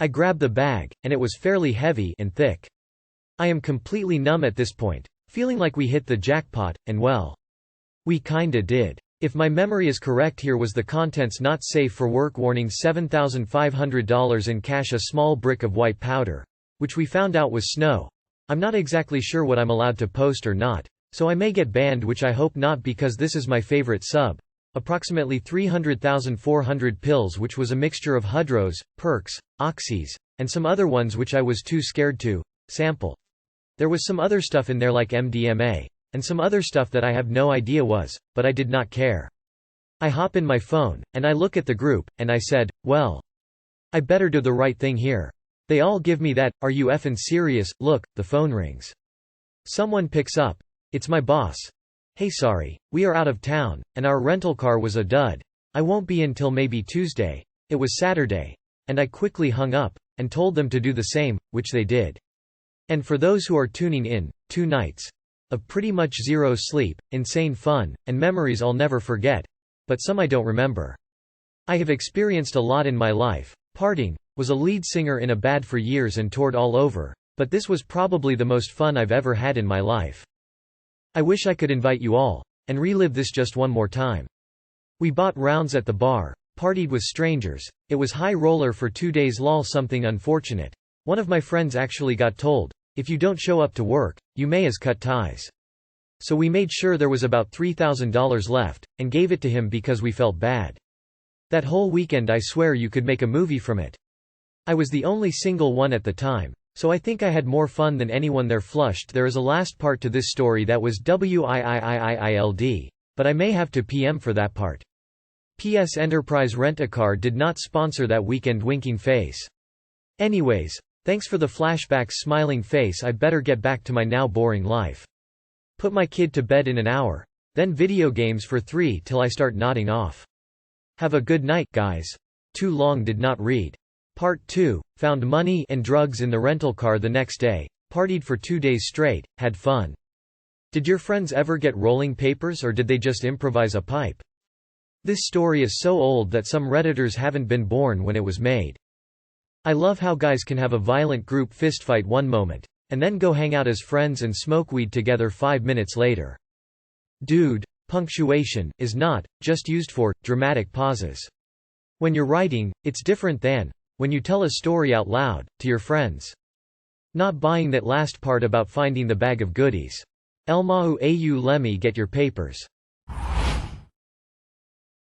I grabbed the bag, and it was fairly heavy and thick. I am completely numb at this point, feeling like we hit the jackpot, and well, we kinda did. If my memory is correct, here was the contents: not safe for work warning, $7,500 in cash, a small brick of white powder, which we found out was snow. I'm not exactly sure what I'm allowed to post or not, so I may get banned, which I hope not because this is my favorite sub. approximately 300,400 pills, which was a mixture of Hudros, Perks, Oxys, and some other ones which I was too scared to sample. There was some other stuff in there like MDMA, and some other stuff that I have no idea was, but I did not care. I hop in my phone, and I look at the group, and I said, well, I better do the right thing here. They all give me that, "Are you effing serious?" look. The phone rings. Someone picks up. It's my boss. "Hey, sorry, we are out of town, and our rental car was a dud. I won't be in till maybe Tuesday." It was Saturday. And I quickly hung up, and told them to do the same, which they did. And for those who are tuning in, 2 nights of pretty much zero sleep, insane fun, and memories I'll never forget. But some I don't remember. I have experienced a lot in my life. Parting, was a lead singer in a band for years and toured all over, but this was probably the most fun I've ever had in my life. I wish I could invite you all, and relive this just one more time. We bought rounds at the bar, partied with strangers, it was high roller for 2 days lol. Something unfortunate. One of my friends actually got told, if you don't show up to work, you may as cut ties. So we made sure there was about $3,000 left, and gave it to him because we felt bad. That whole weekend I swear you could make a movie from it. I was the only single one at the time, so I think I had more fun than anyone there. Flushed. There is a last part to this story that was wild, but I may have to PM for that part. PS Enterprise Rent-A-Car did not sponsor that weekend. Winking face. Anyways, thanks for the flashbacks. Smiling face. I better get back to my now boring life. Put my kid to bed in an hour. Then video games for 3 till I start nodding off. Have a good night, guys. Too long. Did not read. Part 2. Found money and drugs in the rental car the next day. Partied for 2 days straight. Had fun. Did your friends ever get rolling papers, or did they just improvise a pipe? This story is so old that some Redditors haven't been born when it was made. I love how guys can have a violent group fistfight one moment, and then go hang out as friends and smoke weed together 5 minutes later. Dude, punctuation is not just used for dramatic pauses. When you're writing, it's different than when you tell a story out loud to your friends. Not buying that last part about finding the bag of goodies. Elmau au lemme get your papers.